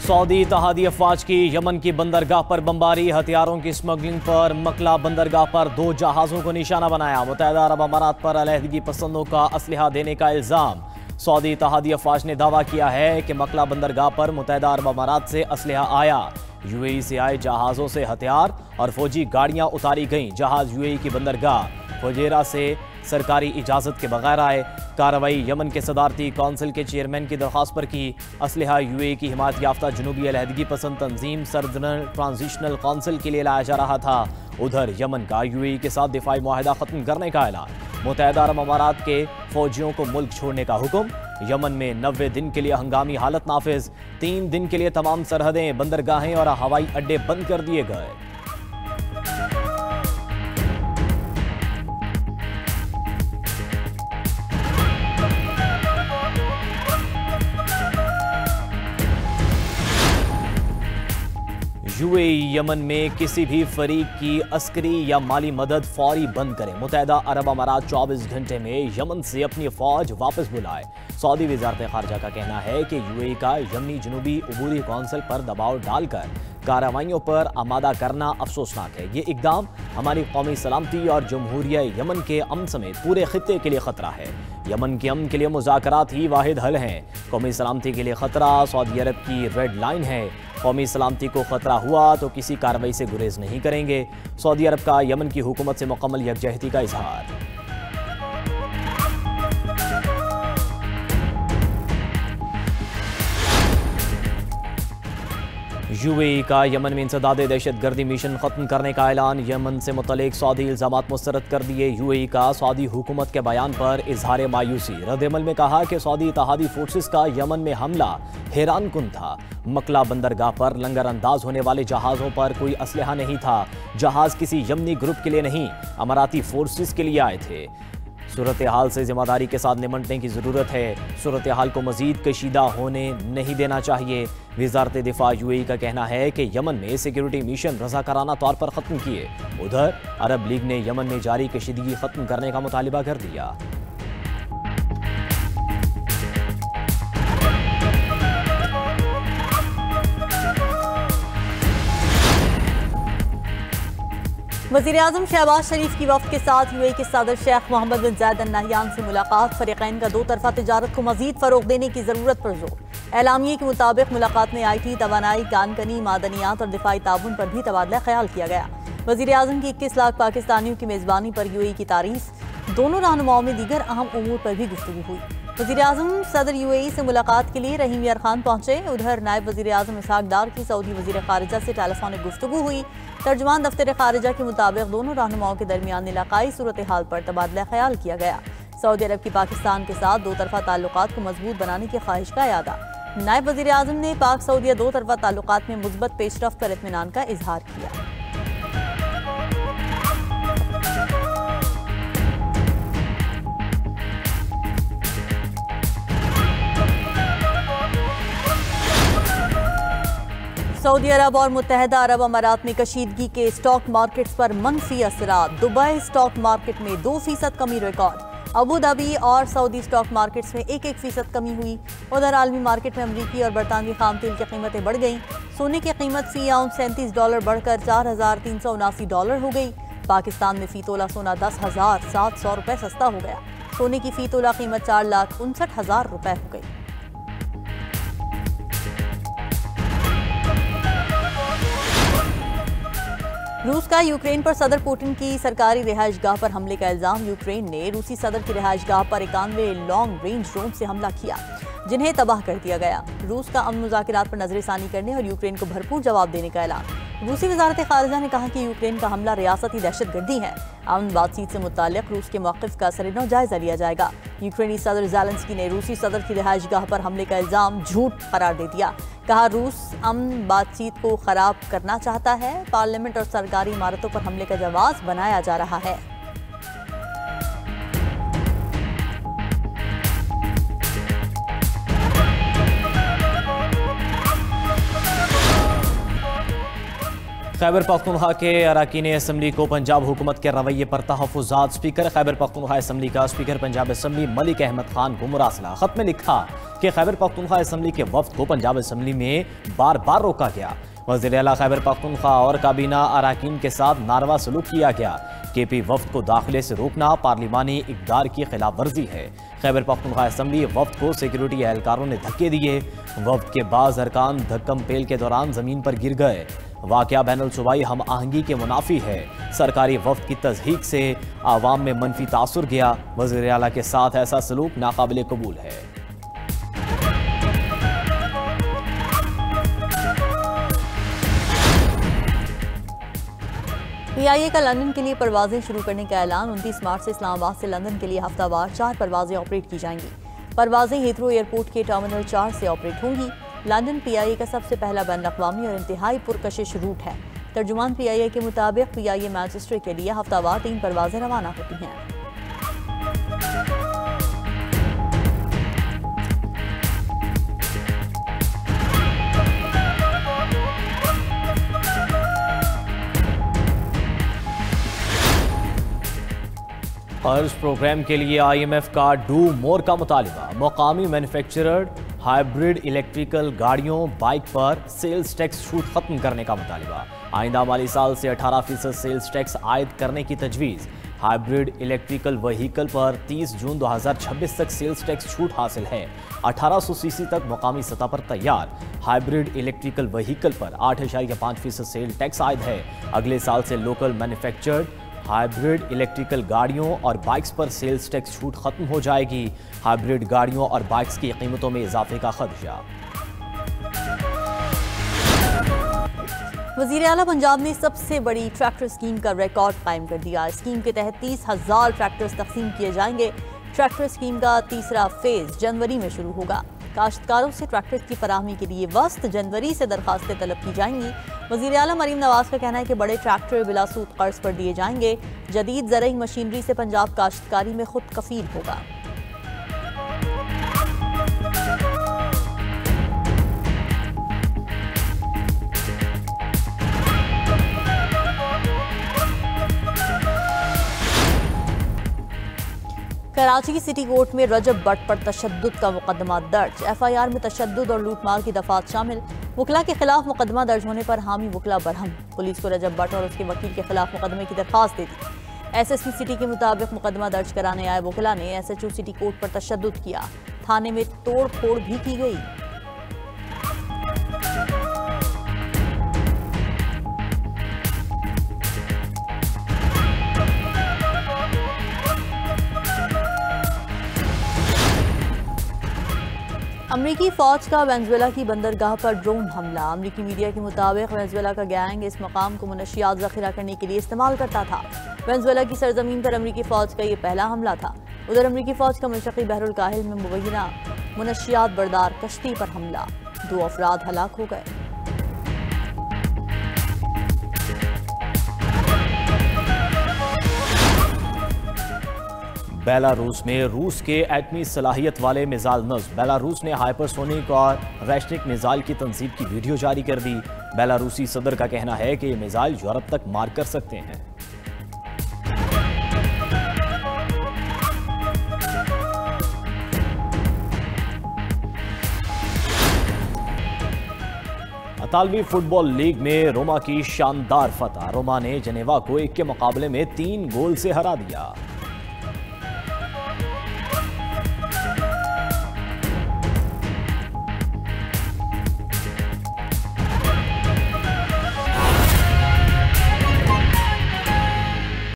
Saudi इत्तेहादी अफवाज की Yemen की बंदरगाह पर बमबारी, हथियारों की स्मगलिंग पर मकला बंदरगाह पर 2 जहाज़ों को निशाना बनाया। मुत्तहिदा अरब अमारात पर अलहदगी पसंदों का असलहा देने का इल्ज़ाम। सऊदी इत्तेहादी अफवाज ने दावा किया है कि मकला बंदरगाह पर मुत्तहिदा अरब अमारात से असलहा आया। यूएई से आए जहाज़ों से हथियार और फौजी गाड़ियाँ उतारी गईं। जहाज़ यूएई की बंदरगाह फुजैरा से सरकारी इजाज़त के बगैर आए। कार्रवाई यमन के सदारती कौंसिल के चेयरमैन की दरख्वास्त पर की। असलहा यूएई की हिमायत याफ्ता जनूबी अलहदगी पसंद तंजीम सर्दर्न ट्रांजिशनल कौंसिल के लिए लाया जा रहा था। उधर यमन का यूएई के साथ दिफाई मुआहदा खत्म करने का ऐलान। मुत्तहिदा अरब अमारात के फौजियों को मुल्क छोड़ने का हुक्म। यमन में 90 दिन के लिए हंगामी हालत नाफिज। 3 दिन के लिए तमाम सरहदें, बंदरगाहें और हवाई अड्डे बंद कर दिए गए। यूएई यमन में किसी भी फरीक की अस्करी या माली मदद फौरी बंद करें। मुत्तहिदा अरब अमारात 24 घंटे में यमन से अपनी फौज वापस बुलाए। सऊदी वज़ारत ख़ारजा का कहना है कि यूएई का यमनी जनूबी अबूरी कौंसिल पर दबाव डालकर कार्रवाइयों पर आमादा करना अफसोसनाक है। ये इकदाम हमारी कौमी सलामती और जमहूरिया यमन के अमन समेत पूरे खित्ते के लिए खतरा है। यमन के अमन के लिए मुज़ाकरात ही वाहिद हल हैं। कौमी सलामती के लिए खतरा सऊदी अरब की रेड लाइन है। कौमी सलामती को खतरा हुआ तो किसी कार्रवाई से गुरेज नहीं करेंगे। सऊदी अरब का यमन की हुकूमत से मुकम्मल यकजहती का इजहार। यूएई का यमन में इंसदाद दहशतगर्दी मिशन खत्म करने का ऐलान। यमन से मुतल्लिक सऊदी इल्ज़ामात मुस्तरद कर दिए। यूएई का सऊदी हुकूमत के बयान पर इजहार मायूसी। रद्दअमल में कहा कि सऊदी इत्तेहादी फोर्सेस का यमन में हमला हैरान कुन था। मकला बंदरगाह पर लंगर अंदाज होने वाले जहाज़ों पर कोई असलहा नहीं था। जहाज़ किसी यमनी ग्रुप के लिए नहीं, अमाराती फोर्सेस के लिए आए थे। सूरत हाल से जिम्मेदारी के साथ निपटने की ज़रूरत है। सूरत हाल को मज़ीद कशीदा होने नहीं देना चाहिए। वज़ारत दिफा यूएई का कहना है कि यमन में सिक्योरिटी मिशन रज़ाकाराना तौर पर ख़त्म किए। उधर अरब लीग ने यमन में जारी कशीदगी ख़त्म करने का मुतालिबा कर दिया। वज़ीर-ए-आज़म शहबाज शरीफ की वफ़द के साथ यूएई के सदर शेख मोहम्मद बिन ज़ायद अल नहयान से मुलाकात। फ़रीक़ैन का 2 तरफ़ा तिजारत को मज़ीद फ़रोग़ देने की ज़रूरत पर जोर। एलामिये के मुताबिक मुलाकात में IT, तवानाई, कानकनी, मादनियात और दिफाई ताउन पर भी तबादला ख्याल किया गया। वज़ीर-ए-आज़म की 21 लाख पाकिस्तानियों की मेज़बानी पर यूएई की तारीफ़। दोनों रहनुमाओं में दीगर अहम उमूर पर भी गुफ्तगू हुई। वज़ीर-ए-आज़म सदर यूएई से मुलाकात के लिए रहीम यार खान पहुंचे। उधर नायब वज़ीर-ए-आज़म इसहाक़ डार की सऊदी वज़ीर ख़ारिजा से टेलीफोनिक गुफ्तगू हुई। तर्जुमान दफ्तर ख़ारिजा के मुताबिक दोनों रहनुमाओं के दरमियान इलाक़ाई सूरत हाल पर तबादला ख्याल किया गया। सऊदी अरब की पाकिस्तान के साथ 2 तरफ़ा ताल्लुकात को मजबूत बनाने की ख्वाहिश का यादा। नायब वज़ीर-ए-आज़म ने पाक सऊदीया 2 तरफ़ा ताल्लुकात में मुस्बत पेशरफ्त पर इत्मीनान का इजहार किया। सऊदी अरब और मुत्तहिदा अरब अमारात में कशीदगी के स्टॉक मार्केट्स पर मनफी असरात। दुबई स्टॉक मार्केट में 2% कमी रिकॉर्ड। अबू धाबी और सऊदी स्टॉक मार्केट्स में 1% कमी हुई। उधर आलमी मार्केट में अमरीकी और बरतानवी खाम तेल की कीमतें बढ़ गईं। सोने की कीमत फी आउंस $37 बढ़कर $4,379 हो गई। पाकिस्तान में फी तोला सोना $10,700 सस्ता हो गया। सोने की फी तोला कीमत $4,59,000 हो गई। रूस का यूक्रेन पर सदर पुतिन की सरकारी रिहाइशगाह पर हमले का इल्जाम। यूक्रेन ने रूसी सदर की रिहाइशगाह पर 91 लॉन्ग रेंज ड्रोन से हमला किया, जिन्हें तबाह कर दिया गया। रूस का अमन मुज़ाकरात पर नजरसानी करने और यूक्रेन को भरपूर जवाब देने का ऐलान। रूसी वज़ारत ख़ारिजा ने कहा कि यूक्रेन का हमला रियासती दहशतगर्दी है। अमन बातचीत से मुताल्लिक़ रूस के मौक़िफ़ का सरेनौ जायज़ा लिया जाएगा। यूक्रेनी सदर ज़ेलेंस्की ने रूसी सदर की रिहाइशगाह पर हमले का इल्ज़ाम झूठ करार दे दिया। कहा, रूस अमन बातचीत को ख़राब करना चाहता है। पार्लियामेंट और सरकारी इमारतों पर हमले का जवाब बनाया जा रहा है। खैबर पख्तूनख्वा के अरकान असम्बली को पंजाब हुकूमत के रवैये पर तहफ़्फ़ुज़ात। स्पीकर खैबर पख्तूनख्वा असम्बली का स्पीकर पंजाब असम्बली मलिक अहमद खान को मुरासला। खत में लिखा कि खैबर पख्तूनख्वा असम्बली के वफ्द को पंजाब असम्बली में बार बार रोका गया। वज़ीर आला खैबर पख्तूनख्वा और काबीना अरकान के साथ नारवा सलूक किया गया। KP वफ्द को दाखिले से रोकना पार्लिमानी इक़दार की खिलाफ वर्जी है। खैबर पख्तूनख्वा असम्बली वफ्द को सिक्योरिटी एहलकारों ने धक्के दिए। वफ्द के बाज़ अरकान धक्कम पेल के दौरान ज़मीन पर गिर गए। वाक़या बैनुल सूबाई हम आहंगी के मुनाफी है। सरकारी वफ्द की तज़हीक से आवाम में मनफी तासुर गया। वज़ीर आला के साथ ऐसा सलूक नाकाबिले कबूल है। PIA का लंदन के लिए परवाजें शुरू करने का ऐलान। 29 मार्च से इस्लामाबाद से लंदन के लिए हफ्तावार 4 परवाजें ऑपरेट की जाएंगी। परवाजें हीथ्रो एयरपोर्ट के टर्मिनल 4 से ऑपरेट होंगी। लंदन PIA का सबसे पहला बैनुल-अक़वामी और इंतहाई पुरकशिश रूट है। तर्जुमान PIA के मुताबिक PIA मैनचेस्टर के लिए हफ्तावार 3 परवाजें रवाना होती हैं। कर्ज प्रोग्राम के लिए IMF का डू मोर का मुतालिबा। मकामी मैन्युफैक्चरर हाइब्रिड इलेक्ट्रिकल गाड़ियों बाइक पर सेल्स टैक्स छूट खत्म करने का मुतालिबा। आइंदा माली साल से 18% सेल्स टैक्स आयद करने की तजवीज़। हाइब्रिड इलेक्ट्रिकल व्हीकल पर 30 जून 2026 तक सेल्स टैक्स छूट हासिल है। 1800 सीसी तक मकामी सतह पर तैयार। हाइब्रिड इलेक्ट्रिकल व्हीकल पर 8.5% सेल टैक्स आयद है। अगले साल से लोकल मैन्युफैक्चर्ड हाइब्रिड इलेक्ट्रिकल गाड़ियों और बाइक्स पर सेल्स टैक्स छूट खत्म हो जाएगी। हाइब्रिड गाड़ियों और बाइक्स की कीमतों में इजाफे का खदशा। वज़ीर आला पंजाब ने सबसे बड़ी ट्रैक्टर स्कीम का रिकॉर्ड कायम कर दिया। स्कीम के तहत 30,000 ट्रैक्टर्स तकसीम किए जाएंगे। ट्रैक्टर स्कीम का तीसरा फेज जनवरी में शुरू होगा। काश्तकारों से ट्रैक्टर की फराहमी के लिए वस्त जनवरी से दरखास्तें तलब की जाएंगी। वज़ीर आला मरीम नवाज का कहना है कि बड़े ट्रैक्टर बिला सूद कर्ज पर दिए जाएंगे। जदीद ज़रई मशीनरी से पंजाब काश्तकारी में खुद कफील होगा। कराची की सिटी कोर्ट में रजब भट्ट पर तशद्दुद का मुकदमा दर्ज। FIR में तशद्दुद और लूटमार की दफात शामिल। वकला के खिलाफ मुकदमा दर्ज होने पर हामी वकला बरहम। पुलिस को रजब भट्ट और उसके वकील के खिलाफ मुकदमे की दरखास्त दे दी। SSP सिटी के मुताबिक मुकदमा दर्ज कराने आए वकला ने SHO सिटी कोर्ट पर तशद्दुद किया। थाने में तोड़ फोड़ भी की गई। अमरीकी फौज का वेनेजुएला की बंदरगाह पर ड्रोन हमला। अमरीकी मीडिया के मुताबिक वेनेजुएला का गैंग इस मकाम को मुनशियात ज़ख़ीरा करने के लिए इस्तेमाल करता था। वेनेजुएला की सरजमीन पर अमरीकी फौज का ये पहला हमला था। उधर अमरीकी फौज का मशरक़ी बहरुल काहिल में मुबैना मुनशियात बरदार कश्ती पर हमला। 2 अफराद हलाक हो गए। बेलारूस में रूस के एटमी सलाहियत वाले मिसाइल नस्ब। बेलारूस ने हाइपरसोनिक और रैशनिक मिसाइल की तंसीब की वीडियो जारी कर दी। बेलारूसी सदर का कहना है कि ये मिसाइल यूरोप तक मार कर सकते हैं। इतालवी फुटबॉल लीग में रोमा की शानदार फतह। रोमा ने जनेवा को 1 के मुकाबले में 3 गोल से हरा दिया।